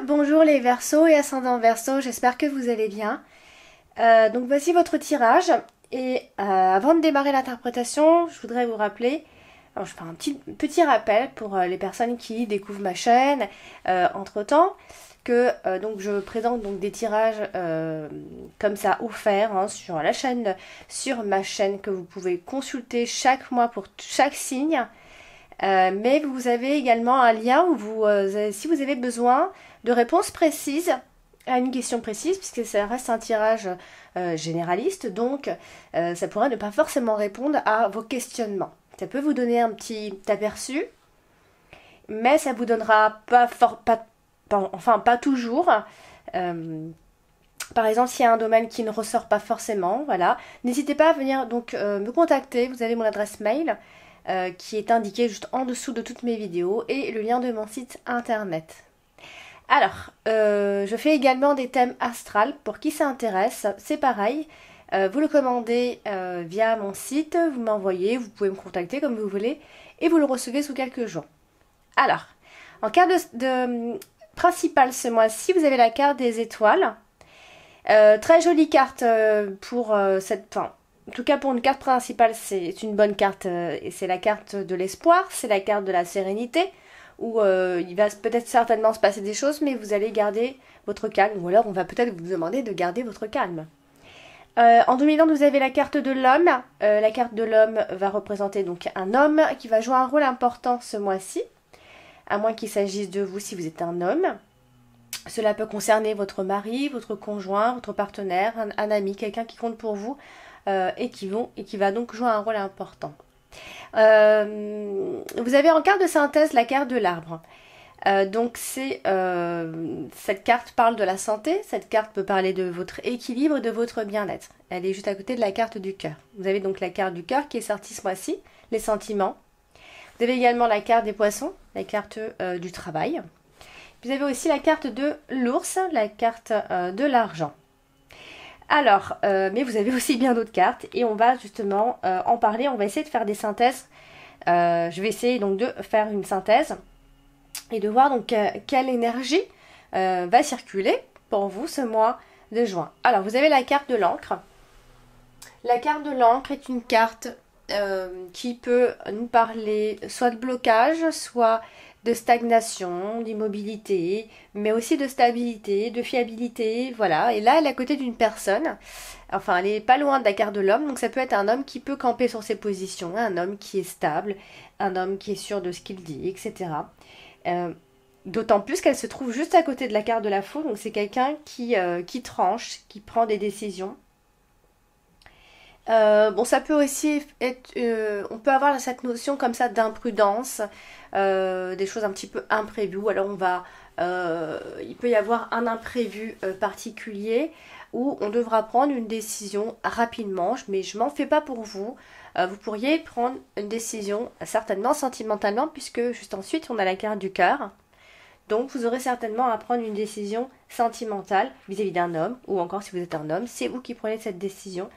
bonjour les Verseaux et ascendants Verseaux, j'espère que vous allez bien. Donc voici votre tirage et avant de démarrer l'interprétation, je voudrais vous rappeler, alors je fais un petit rappel pour les personnes qui découvrent ma chaîne entre-temps, que donc je présente donc des tirages comme ça offerts sur la chaîne, sur ma chaîne que vous pouvez consulter chaque mois pour chaque signe. Mais vous avez également un lien où si vous avez besoin de réponses précises à une question précise, puisque ça reste un tirage généraliste, donc ça pourrait ne pas forcément répondre à vos questionnements. Ça peut vous donner un petit aperçu, mais ça vous donnera pas toujours. Par exemple, s'il y a un domaine qui ne ressort pas forcément, voilà, n'hésitez pas à venir donc me contacter. Vous avez mon adresse mail qui est indiqué juste en dessous de toutes mes vidéos et le lien de mon site internet. Alors, je fais également des thèmes astrales pour qui ça intéresse, c'est pareil. Vous le commandez via mon site, vous m'envoyez, vous pouvez me contacter comme vous voulez et vous le recevez sous quelques jours. Alors, en carte principale ce mois-ci, vous avez la carte des étoiles. Très jolie carte pour cette fin. En tout cas, pour une carte principale, c'est une bonne carte et c'est la carte de l'espoir, c'est la carte de la sérénité, où il va peut-être certainement se passer des choses, mais vous allez garder votre calme, ou alors on va peut-être vous demander de garder votre calme. En dominante, vous avez la carte de l'homme. La carte de l'homme va représenter donc un homme qui va jouer un rôle important ce mois-ci, à moins qu'il s'agisse de vous si vous êtes un homme. Cela peut concerner votre mari, votre conjoint, votre partenaire, un ami, quelqu'un qui compte pour vous. Et qui va donc jouer un rôle important. Vous avez en carte de synthèse la carte de l'arbre. Donc cette carte parle de la santé, cette carte peut parler de votre équilibre, de votre bien-être. Elle est juste à côté de la carte du cœur. Vous avez donc la carte du cœur qui est sortie ce mois-ci, les sentiments. Vous avez également la carte des poissons, la carte du travail. Vous avez aussi la carte de l'ours, la carte de l'argent. Alors, mais vous avez aussi bien d'autres cartes et on va justement en parler, on va essayer de faire des synthèses. Je vais essayer donc de faire une synthèse et de voir donc quelle énergie va circuler pour vous ce mois de juin. Alors, vous avez la carte de l'encre. La carte de l'encre est une carte qui peut nous parler soit de blocage, soit de stagnation, d'immobilité, mais aussi de stabilité, de fiabilité, voilà. Et là, elle est à côté d'une personne, enfin, elle n'est pas loin de la carte de l'homme, donc ça peut être un homme qui peut camper sur ses positions, un homme qui est stable, un homme qui est sûr de ce qu'il dit, etc. D'autant plus qu'elle se trouve juste à côté de la carte de la Faux, donc c'est quelqu'un qui tranche, qui prend des décisions. Bon, ça peut aussi être, on peut avoir cette notion comme ça d'imprudence, des choses un petit peu imprévues. Alors il peut y avoir un imprévu particulier où on devra prendre une décision rapidement, mais je m'en fais pas pour vous. Vous pourriez prendre une décision certainement sentimentalement puisque juste ensuite on a la carte du cœur. Donc vous aurez certainement à prendre une décision sentimentale vis-à-vis d'un homme ou encore si vous êtes un homme, c'est vous qui prenez cette décision.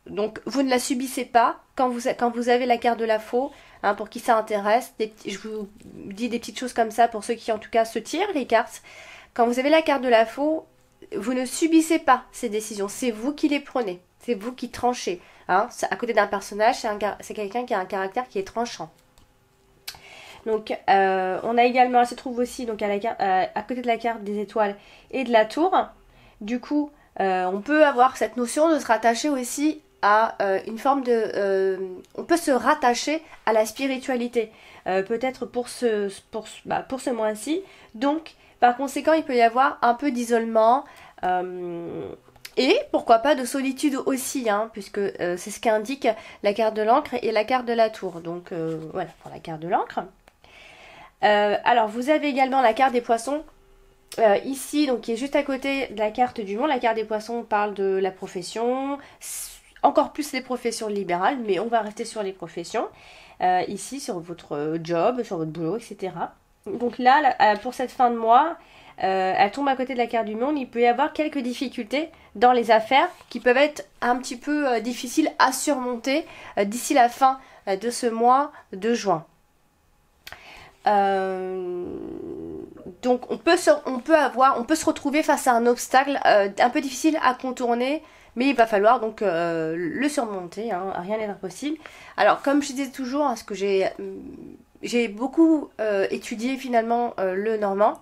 Donc vous ne la subissez pas quand vous avez la carte de la Faux, pour qui ça intéresse. Je vous dis des petites choses comme ça pour ceux qui en tout cas se tirent les cartes. Quand vous avez la carte de la Faux, vous ne subissez pas ces décisions, c'est vous qui les prenez, c'est vous qui tranchez. À côté d'un personnage, c'est quelqu'un qui a un caractère qui est tranchant. Donc on a également, elle se trouve aussi donc à côté de la carte des étoiles et de la tour. Du coup, on peut avoir cette notion de se rattacher aussi à une forme de... on peut se rattacher à la spiritualité, peut-être pour ce mois-ci. Donc, par conséquent, il peut y avoir un peu d'isolement et pourquoi pas de solitude aussi, puisque c'est ce qu'indique la carte de l'encre et la carte de la tour. Donc, voilà, pour la carte de l'encre. Alors, vous avez également la carte des poissons. Ici, donc qui est juste à côté de la carte du monde. La carte des poissons parle de la profession, encore plus les professions libérales, mais on va rester sur les professions, ici sur votre job, sur votre boulot, etc. Donc là, pour cette fin de mois, elle tombe à côté de la carte du monde, il peut y avoir quelques difficultés dans les affaires qui peuvent être un petit peu difficiles à surmonter d'ici la fin de ce mois de juin. Donc on peut se retrouver face à un obstacle un peu difficile à contourner, mais il va falloir donc le surmonter, hein, rien n'est impossible. Alors comme je disais toujours, parce que j'ai beaucoup étudié finalement le normand,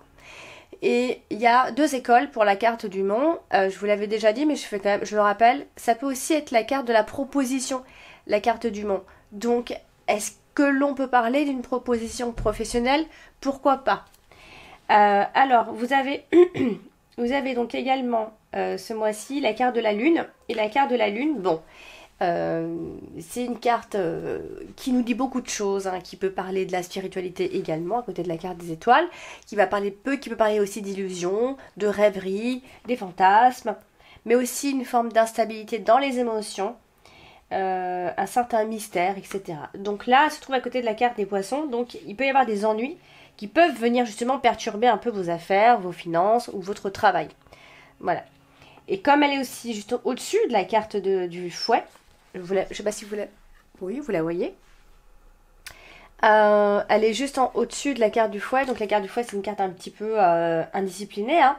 et il y a 2 écoles pour la carte du monde. Je vous l'avais déjà dit, mais je le rappelle, ça peut aussi être la carte de la proposition, la carte du monde. Donc est-ce que l'on peut parler d'une proposition professionnelle? Pourquoi pas? Alors, vous avez, vous avez donc également ce mois-ci la carte de la Lune. Et la carte de la Lune, bon, c'est une carte qui nous dit beaucoup de choses, hein, qui peut parler de la spiritualité également, à côté de la carte des étoiles, qui peut parler aussi d'illusions, de rêveries, des fantasmes, mais aussi une forme d'instabilité dans les émotions, un certain mystère, etc. Donc là, elle se trouve à côté de la carte des poissons, donc il peut y avoir des ennuis qui peuvent venir justement perturber un peu vos affaires, vos finances ou votre travail. Voilà. Et comme elle est aussi juste au-dessus de la carte du fouet, je ne sais pas si vous la... Oui, vous la voyez. Elle est juste au-dessus de la carte du fouet. Donc la carte du fouet, c'est une carte un petit peu indisciplinée, hein.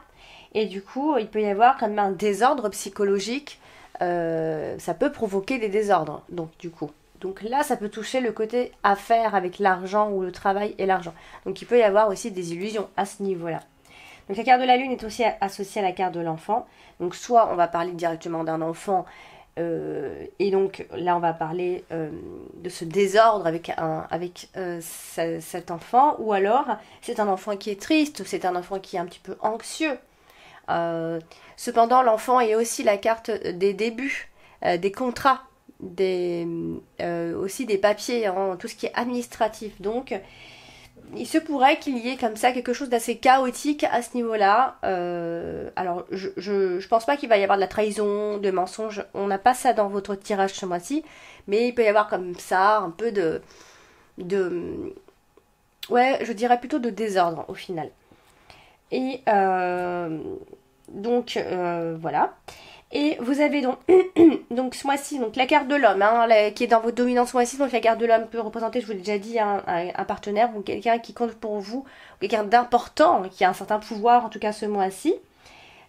Et du coup, il peut y avoir comme un désordre psychologique. Ça peut provoquer des désordres, donc du coup. Donc là, ça peut toucher le côté affaire avec l'argent ou le travail et l'argent. Donc il peut y avoir aussi des illusions à ce niveau-là. Donc la carte de la Lune est aussi associée à la carte de l'enfant. Donc soit on va parler directement d'un enfant, et donc là on va parler de ce désordre avec cet enfant, ou alors c'est un enfant qui est triste, c'est un enfant qui est un petit peu anxieux. Cependant, l'enfant est aussi la carte des débuts, des contrats, aussi des papiers, hein, tout ce qui est administratif. Donc, il se pourrait qu'il y ait comme ça quelque chose d'assez chaotique à ce niveau-là. Alors, je pense pas qu'il va y avoir de la trahison, de mensonges. On n'a pas ça dans votre tirage ce mois-ci, mais il peut y avoir comme ça un peu ouais, je dirais plutôt de désordre au final. Et donc voilà. Et vous avez donc, donc ce mois-ci, donc la carte de l'homme, hein, qui est dans votre dominance ce mois-ci. Donc la carte de l'homme peut représenter, je vous l'ai déjà dit, un partenaire ou quelqu'un qui compte pour vous, quelqu'un d'important, qui a un certain pouvoir en tout cas ce mois-ci.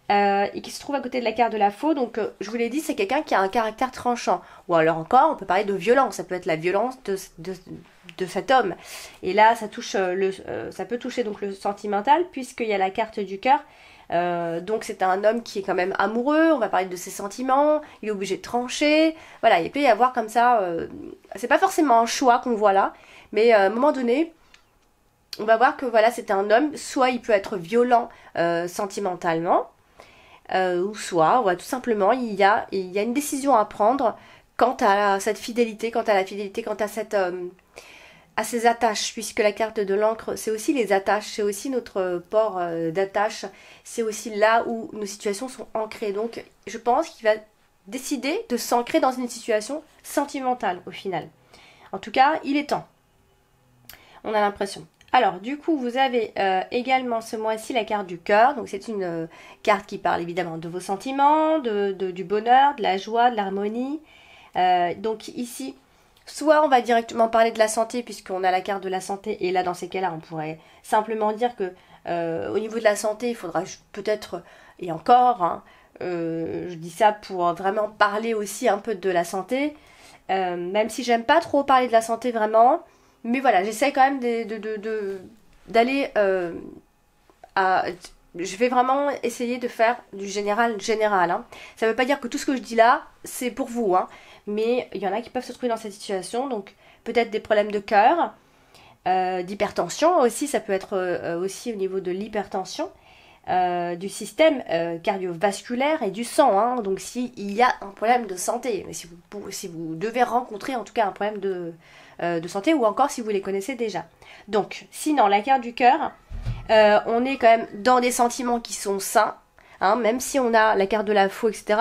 Et qui se trouve à côté de la carte de la faux. Donc je vous l'ai dit, c'est quelqu'un qui a un caractère tranchant. Ou alors encore, on peut parler de violence. Ça peut être la violence de cet homme. Et là, ça peut toucher donc le sentimental, puisqu'il y a la carte du cœur. Donc c'est un homme qui est quand même amoureux, on va parler de ses sentiments, il est obligé de trancher, voilà, il peut y avoir comme ça, c'est pas forcément un choix qu'on voit là, mais à un moment donné, on va voir que voilà, c'est un homme, soit il peut être violent sentimentalement, ou soit, voilà, tout simplement, il y a une décision à prendre quant à cette fidélité, quant à cette... à ses attaches, puisque la carte de l'encre, c'est aussi les attaches, c'est aussi notre port d'attache, c'est aussi là où nos situations sont ancrées. Donc, je pense qu'il va décider de s'ancrer dans une situation sentimentale, au final. En tout cas, il est temps. On a l'impression. Alors, du coup, vous avez également ce mois-ci la carte du cœur. Donc, c'est une carte qui parle évidemment de vos sentiments, du bonheur, de la joie, de l'harmonie. Donc, ici... Soit on va directement parler de la santé puisqu'on a la carte de la santé et là dans ces cas-là on pourrait simplement dire que au niveau de la santé il faudra peut-être, et encore, hein, je dis ça pour vraiment parler aussi un peu de la santé, même si j'aime pas trop parler de la santé vraiment, mais voilà, j'essaie quand même d'aller je vais vraiment essayer de faire du général. Hein. Ça ne veut pas dire que tout ce que je dis là, c'est pour vous, hein. Mais il y en a qui peuvent se trouver dans cette situation, donc peut-être des problèmes de cœur, d'hypertension aussi, ça peut être aussi au niveau de l'hypertension, du système cardiovasculaire et du sang, hein. Donc s'il y a un problème de santé, si vous devez rencontrer en tout cas un problème de santé, ou encore si vous les connaissez déjà. Donc sinon, la carte du cœur, on est quand même dans des sentiments qui sont sains, hein, même si on a la carte de la faux, etc.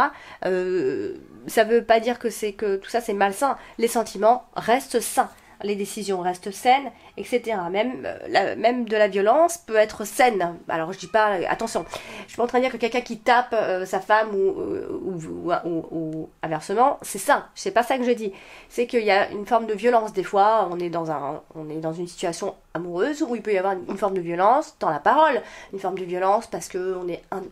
Ça veut pas dire que tout ça c'est malsain. Les sentiments restent sains, les décisions restent saines etc. Même de la violence peut être saine. Alors je dis pas, attention, je suis pas en train de dire que quelqu'un qui tape sa femme ou inversement, c'est ça. C'est pas ça que je dis. C'est qu'il y a une forme de violence. Des fois, on est dans une situation amoureuse où il peut y avoir une forme de violence dans la parole, une forme de violence parce que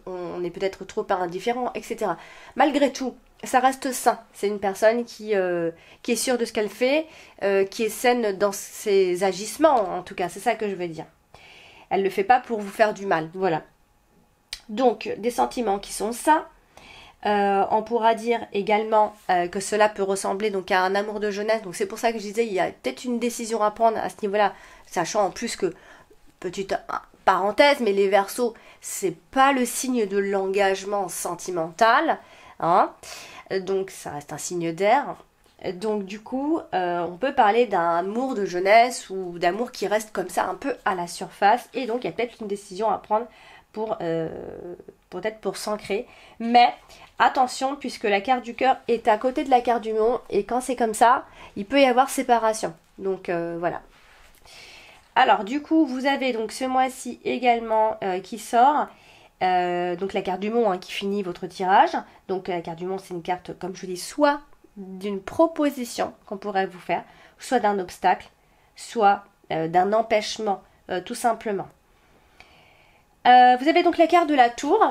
on est peut-être trop indifférent, etc. Malgré tout, ça reste sain. C'est une personne qui est sûre de ce qu'elle fait, qui est saine dans ses agissements, en tout cas, c'est ça que je veux dire. Elle ne le fait pas pour vous faire du mal, voilà. Donc, des sentiments qui sont sains. On pourra dire également que cela peut ressembler donc à un amour de jeunesse. Donc c'est pour ça que je disais, il y a peut-être une décision à prendre à ce niveau-là, sachant en plus que, petite parenthèse, mais les Verseaux, c'est pas le signe de l'engagement sentimental, hein. Donc ça reste un signe d'air. Donc du coup, on peut parler d'un amour de jeunesse ou d'amour qui reste comme ça un peu à la surface. Et donc il y a peut-être une décision à prendre pour peut-être pour s'ancrer. Mais attention, puisque la carte du cœur est à côté de la carte du monde. Et quand c'est comme ça, il peut y avoir séparation. Donc voilà. Alors du coup, vous avez donc ce mois-ci également qui sort. Donc la carte du monde, hein, qui finit votre tirage. Donc la carte du monde, c'est une carte, comme je vous dis, soit d'une proposition qu'on pourrait vous faire, soit d'un obstacle, soit d'un empêchement, tout simplement. Vous avez donc la carte de la tour.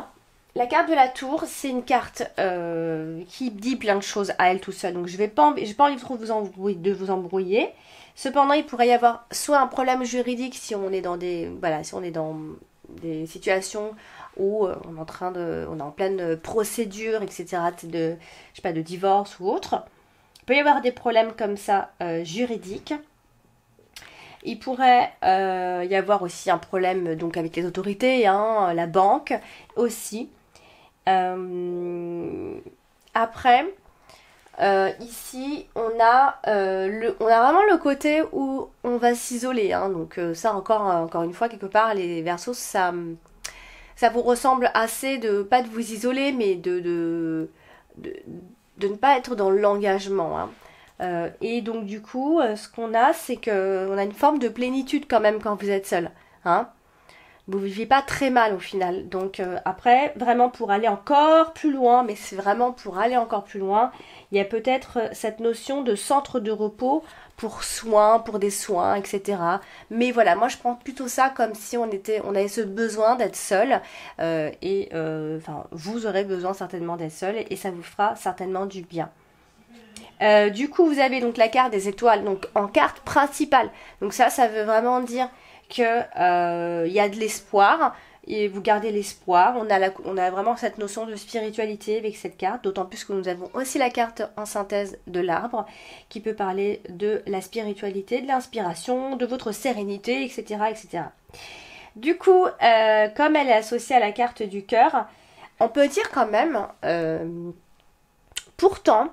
La carte de la tour, c'est une carte qui dit plein de choses à elle tout seule. Donc j'ai pas envie de vous embrouiller. Cependant, il pourrait y avoir soit un problème juridique si on est dans des situations où on est en pleine procédure, etc. Je sais pas, de divorce ou autre. Il peut y avoir des problèmes comme ça juridiques. Il pourrait y avoir aussi un problème donc avec les autorités, hein, la banque aussi. Après, ici, on a vraiment le côté où on va s'isoler, hein. Donc ça encore une fois, quelque part, les Verseaux, ça vous ressemble assez pas de vous isoler, mais de ne pas être dans l'engagement, hein. Et donc du coup, ce qu'on a, c'est qu'on a une forme de plénitude quand même quand vous êtes seul, hein. Vous ne vivez pas très mal au final. Donc après, vraiment pour aller encore plus loin, mais c'est vraiment pour aller encore plus loin, il y a peut-être cette notion de centre de repos pour des soins, etc. Mais voilà, moi je prends plutôt ça comme si on avait ce besoin d'être seul. Vous aurez besoin certainement d'être seul et ça vous fera certainement du bien. Du coup, vous avez donc la carte des étoiles, donc en carte principale. Donc ça veut vraiment dire que y a de l'espoir et vous gardez l'espoir. On a vraiment cette notion de spiritualité avec cette carte, d'autant plus que nous avons aussi la carte en synthèse de l'arbre qui peut parler de la spiritualité, de l'inspiration, de votre sérénité, etc., etc. Du coup, comme elle est associée à la carte du cœur, on peut dire quand même, pourtant,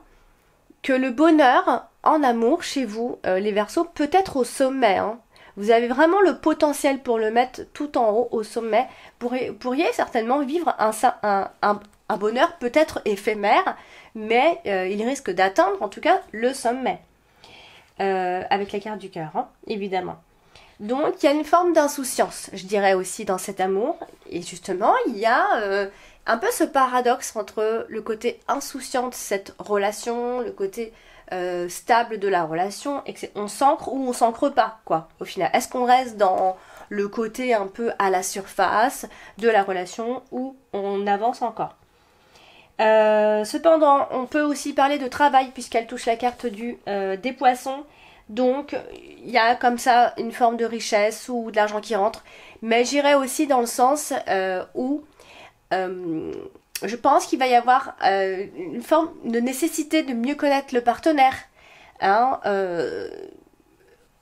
que le bonheur en amour chez vous, les Verseaux, peut être au sommet, hein. Vous avez vraiment le potentiel pour le mettre tout en haut, au sommet. Pourriez certainement vivre un bonheur peut-être éphémère, mais il risque d'atteindre en tout cas le sommet. Avec la carte du cœur, hein, évidemment. Donc il y a une forme d'insouciance, je dirais aussi, dans cet amour. Et justement, il y a un peu ce paradoxe entre le côté insouciant de cette relation, le côté stable de la relation, et on s'ancre ou on s'ancre pas, quoi, au final. Est-ce qu'on reste dans le côté un peu à la surface de la relation ou on avance encore? Cependant, on peut aussi parler de travail puisqu'elle touche la carte des poissons. Donc, il y a comme ça une forme de richesse ou de l'argent qui rentre. Mais j'irais aussi dans le sens où je pense qu'il va y avoir une forme de nécessité de mieux connaître le partenaire, hein.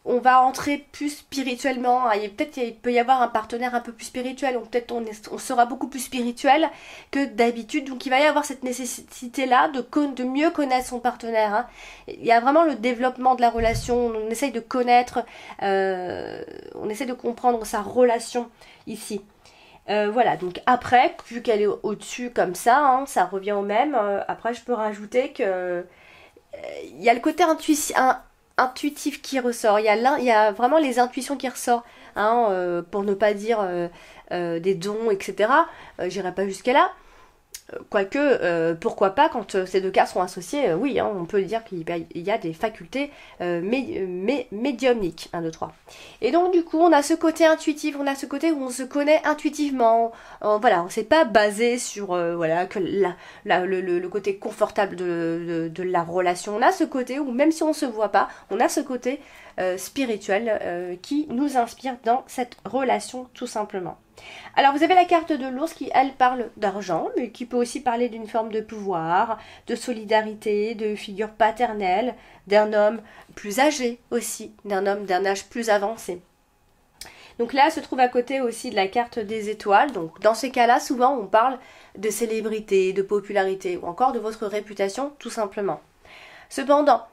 On va entrer plus spirituellement. Peut-être qu'il peut y avoir un partenaire un peu plus spirituel, donc peut-être on sera beaucoup plus spirituel que d'habitude. Donc il va y avoir cette nécessité-là de mieux connaître son partenaire, hein. Il y a vraiment le développement de la relation. On essaye de connaître, on essaie de comprendre sa relation ici. Voilà, donc après, vu qu'elle est au-dessus comme ça, hein, ça revient au même. Après, je peux rajouter que il y a le côté intuitif qui ressort. Il y a vraiment les intuitions qui ressortent, hein, pour ne pas dire des dons, etc. J'irai pas jusqu'à là. Quoique, pourquoi pas, quand ces deux cas sont associés, oui, hein, on peut dire qu'il y a des facultés médiumniques, 1, 2, 3. Et donc, du coup, on a ce côté intuitif, on a ce côté où on se connaît intuitivement. Voilà, on ne s'est pas basé sur voilà, que le côté confortable de la relation. On a ce côté où, même si on ne se voit pas, on a ce côté spirituel qui nous inspire dans cette relation, tout simplement. Alors vous avez la carte de l'ours qui, elle, parle d'argent, mais qui peut aussi parler d'une forme de pouvoir, de solidarité, de figure paternelle, d'un homme plus âgé aussi, d'un homme d'un âge plus avancé. Donc là se trouve à côté aussi de la carte des étoiles. Donc dans ces cas-là, souvent on parle de célébrité, de popularité ou encore de votre réputation tout simplement. Cependant,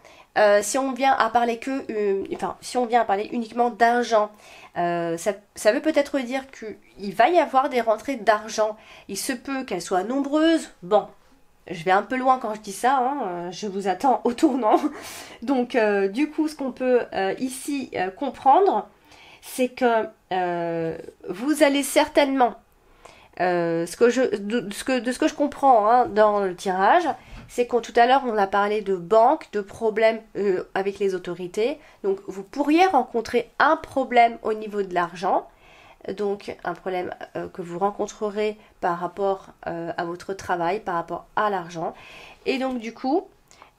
si on vient à parler si on vient à parler uniquement d'argent, ça veut peut-être dire qu'il va y avoir des rentrées d'argent. Il se peut qu'elles soient nombreuses. Bon, je vais un peu loin quand je dis ça, hein, je vous attends au tournant. Donc, du coup, ce qu'on peut ici comprendre, c'est que vous allez certainement, de ce que je comprends, hein, dans le tirage, c'est que tout à l'heure on a parlé de banque, de problèmes avec les autorités. Donc vous pourriez rencontrer un problème au niveau de l'argent, donc un problème que vous rencontrerez par rapport à votre travail, par rapport à l'argent. Et donc du coup,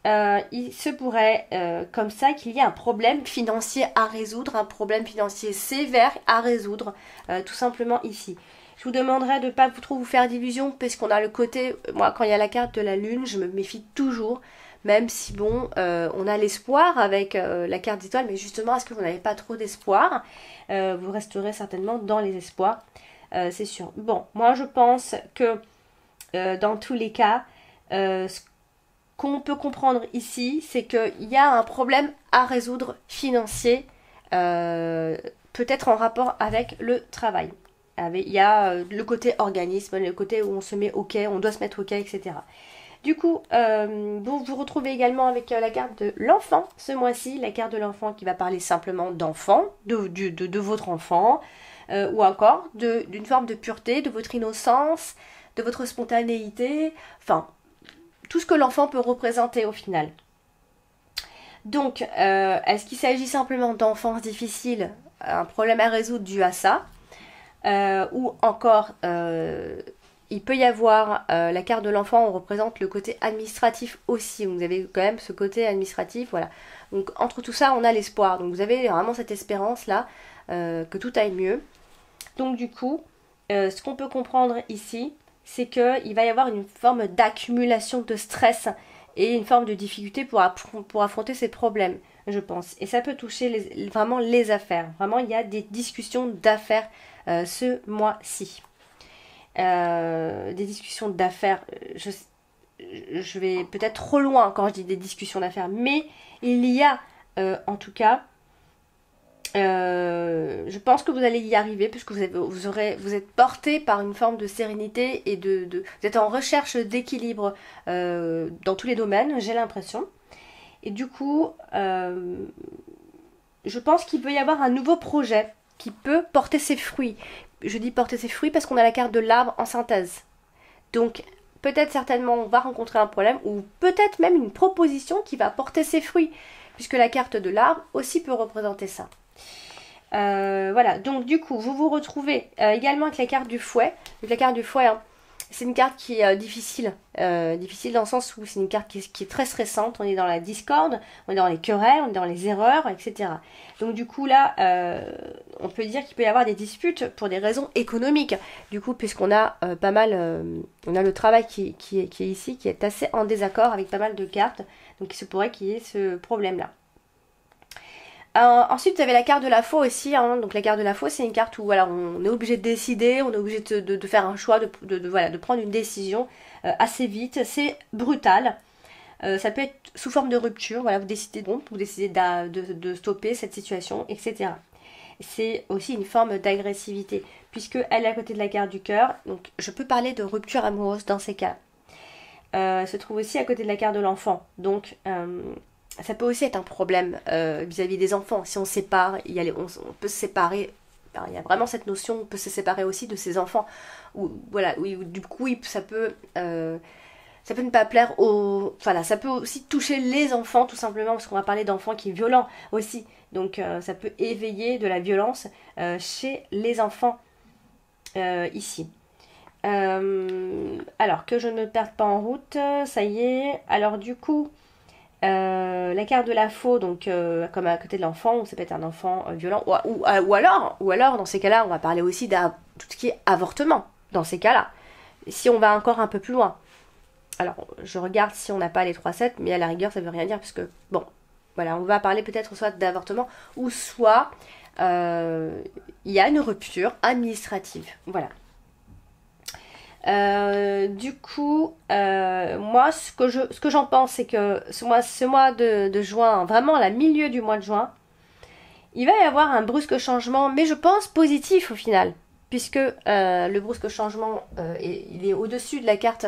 il se pourrait comme ça qu'il y ait un problème financier à résoudre, un problème financier sévère à résoudre, tout simplement ici. Je vous demanderai de ne pas trop vous faire d'illusions, parce qu'on a le côté, moi quand il y a la carte de la lune, je me méfie toujours, même si bon, on a l'espoir avec la carte d'étoile, mais justement, est-ce que vous n'avez pas trop d'espoir? Vous resterez certainement dans les espoirs, c'est sûr. Bon, moi je pense que dans tous les cas, ce qu'on peut comprendre ici, c'est qu'il y a un problème à résoudre financier, peut-être en rapport avec le travail. Il y a le côté organisme, le côté où on se met ok, on doit se mettre ok, etc. Du coup, vous retrouvez également avec la carte de l'enfant ce mois-ci, la carte de l'enfant qui va parler simplement d'enfant, de votre enfant, ou encore d'une forme de pureté, de votre innocence, de votre spontanéité, enfin, tout ce que l'enfant peut représenter au final. Donc, est-ce qu'il s'agit simplement d'enfance difficile, un problème à résoudre dû à ça, ou encore il peut y avoir la carte de l'enfant, on représente le côté administratif aussi, vous avez quand même ce côté administratif, voilà. Donc entre tout ça on a l'espoir, donc vous avez vraiment cette espérance là que tout aille mieux. Donc du coup ce qu'on peut comprendre ici, c'est qu'il va y avoir une forme d'accumulation de stress et une forme de difficulté pour affronter ces problèmes, je pense. Et ça peut toucher vraiment les affaires. Vraiment, il y a des discussions d'affaires ce mois-ci. Des discussions d'affaires, je vais peut-être trop loin quand je dis des discussions d'affaires, mais il y a en tout cas, je pense que vous allez y arriver puisque vous êtes porté par une forme de sérénité et vous êtes en recherche d'équilibre dans tous les domaines, j'ai l'impression. Et du coup, je pense qu'il peut y avoir un nouveau projet qui peut porter ses fruits. Je dis porter ses fruits parce qu'on a la carte de l'arbre en synthèse. Donc, peut-être certainement on va rencontrer un problème ou peut-être même une proposition qui va porter ses fruits, puisque la carte de l'arbre aussi peut représenter ça. Voilà, donc du coup, vous vous retrouvez également avec la carte du fouet. Donc, la carte du fouet, hein, c'est une carte qui est difficile dans le sens où c'est une carte qui est très stressante. On est dans la discorde, on est dans les querelles, on est dans les erreurs, etc. Donc du coup là, on peut dire qu'il peut y avoir des disputes pour des raisons économiques. Du coup, puisqu'on a pas mal, on a le travail qui est ici, qui est assez en désaccord avec pas mal de cartes. Donc il se pourrait qu'il y ait ce problème-là. Ensuite, vous avez la carte de la faux aussi, hein. Donc la carte de la faux, c'est une carte où voilà, on est obligé de décider, on est obligé de faire un choix, de prendre une décision assez vite, c'est brutal. Ça peut être sous forme de rupture, voilà, vous décidez de stopper cette situation, etc. C'est aussi une forme d'agressivité, puisque elle est à côté de la carte du cœur, donc je peux parler de rupture amoureuse dans ces cas. Se trouve aussi à côté de la carte de l'enfant, donc ça peut aussi être un problème vis-à-vis des enfants. Si on sépare, on peut se séparer. Il y a vraiment cette notion, on peut se séparer aussi de ses enfants. Ou, voilà, oui, du coup, oui, ça peut ne pas plaire aux... Voilà, ça peut aussi toucher les enfants, tout simplement, parce qu'on va parler d'enfants qui sont violents aussi. Donc, ça peut éveiller de la violence chez les enfants ici. Alors, que je ne perde pas en route, ça y est. Alors, du coup... la carte de la faux, donc comme à côté de l'enfant, ça peut être un enfant violent, ou alors, dans ces cas-là, on va parler aussi de tout ce qui est avortement, dans ces cas-là, si on va encore un peu plus loin. Alors, je regarde si on n'a pas les 3-7, mais à la rigueur, ça veut rien dire, parce que, bon, voilà, on va parler peut-être soit d'avortement, ou soit il y a une rupture administrative, voilà. Du coup, moi, ce que j'en pense, c'est que ce mois de juin, vraiment à la milieu du mois de juin, il va y avoir un brusque changement, mais je pense positif au final, puisque le brusque changement, il est au-dessus de la carte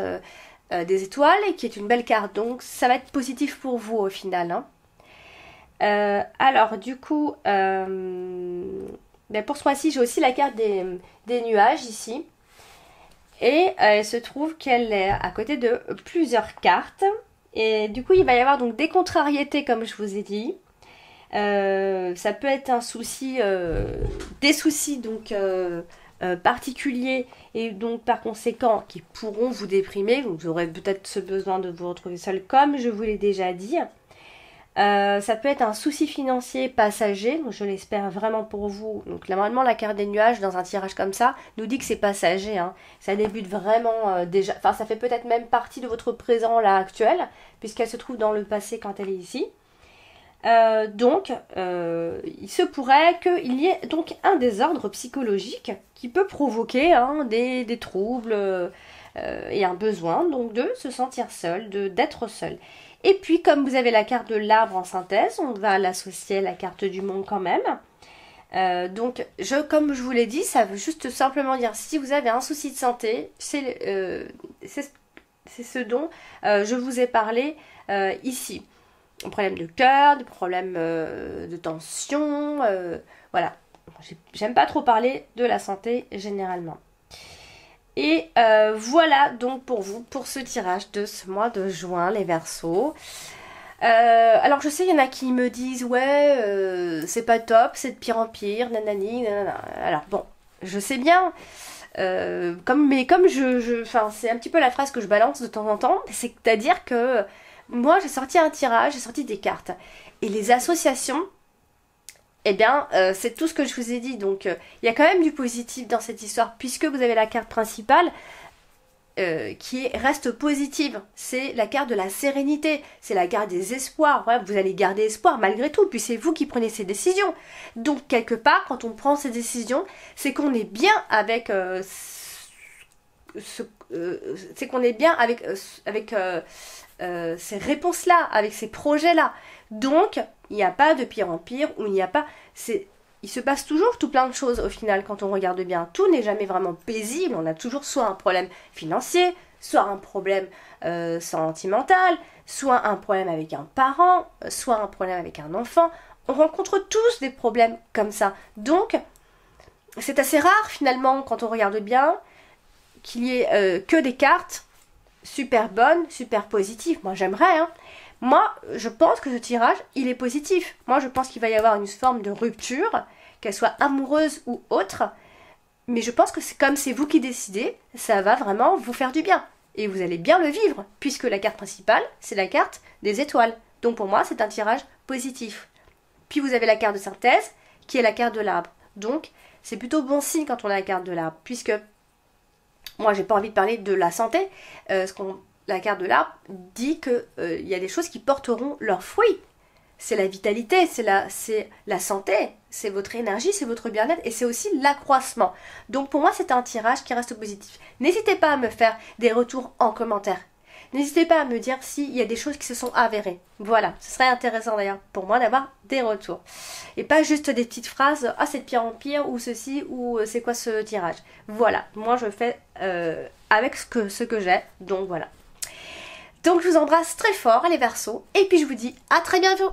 des étoiles, et qui est une belle carte, donc ça va être positif pour vous au final. Hein. Alors, du coup, ben pour ce mois-ci, j'ai aussi la carte des nuages ici. Et il se trouve qu'elle est à côté de plusieurs cartes. Et du coup, il va y avoir donc des contrariétés, comme je vous ai dit. Ça peut être un souci, des soucis donc particuliers et donc par conséquent qui pourront vous déprimer. Vous aurez peut-être ce besoin de vous retrouver seul, comme je vous l'ai déjà dit. Ça peut être un souci financier passager, donc je l'espère vraiment pour vous. Donc normalement la carte des nuages dans un tirage comme ça nous dit que c'est passager. Hein. Ça débute vraiment déjà, enfin ça fait peut-être même partie de votre présent là actuel, puisqu'elle se trouve dans le passé quand elle est ici. Donc il se pourrait qu'il y ait donc un désordre psychologique qui peut provoquer des troubles et un besoin donc de se sentir seul, d'être seul. Et puis, comme vous avez la carte de l'arbre en synthèse, on va l'associer à la carte du monde quand même. Donc, comme je vous l'ai dit, ça veut juste simplement dire si vous avez un souci de santé, c'est ce dont je vous ai parlé ici. Un problème de cœur, des problèmes de tension, voilà. J'aime pas trop parler de la santé généralement. Et voilà donc pour vous, pour ce tirage de ce mois de juin, les Verseaux. Alors je sais, il y en a qui me disent, ouais, c'est pas top, c'est de pire en pire, nanani, nanana. Alors bon, je sais bien, comme c'est un petit peu la phrase que je balance de temps en temps, c'est-à-dire que moi j'ai sorti un tirage, j'ai sorti des cartes. Et les associations, eh bien, c'est tout ce que je vous ai dit. Donc, il y a quand même du positif dans cette histoire, puisque vous avez la carte principale qui reste positive. C'est la carte de la sérénité, c'est la carte des espoirs. Ouais, vous allez garder espoir malgré tout, puis c'est vous qui prenez ces décisions. Donc, quelque part, quand on prend ces décisions, c'est qu'on est bien avec c'est qu'on est bien avec ces réponses-là, avec ces projets-là. Donc, il n'y a pas de pire en pire, ou il n'y a pas... Il se passe toujours tout plein de choses au final quand on regarde bien. Tout n'est jamais vraiment paisible. On a toujours soit un problème financier, soit un problème sentimental, soit un problème avec un parent, soit un problème avec un enfant. On rencontre tous des problèmes comme ça. Donc, c'est assez rare finalement quand on regarde bien qu'il y ait que des cartes super bonnes, super positives. Moi j'aimerais, hein. Moi, je pense que ce tirage, il est positif. Moi, je pense qu'il va y avoir une forme de rupture, qu'elle soit amoureuse ou autre. Mais je pense que comme c'est vous qui décidez, ça va vraiment vous faire du bien. Et vous allez bien le vivre, puisque la carte principale, c'est la carte des étoiles. Donc pour moi, c'est un tirage positif. Puis vous avez la carte de synthèse, qui est la carte de l'arbre. Donc, c'est plutôt bon signe quand on a la carte de l'arbre, puisque moi, j'ai pas envie de parler de la santé, la carte de l'arbre dit qu'il y a des choses qui porteront leurs fruits. C'est la vitalité, c'est la santé, c'est votre énergie, c'est votre bien-être et c'est aussi l'accroissement. Donc pour moi, c'est un tirage qui reste positif. N'hésitez pas à me faire des retours en commentaire. N'hésitez pas à me dire s'il y a des choses qui se sont avérées. Voilà, ce serait intéressant d'ailleurs pour moi d'avoir des retours. Et pas juste des petites phrases, ah c'est de pire en pire, ou ceci, ou c'est quoi ce tirage. Voilà, moi je fais avec ce que j'ai, donc voilà. Donc je vous embrasse très fort les Verseaux et puis je vous dis à très bientôt.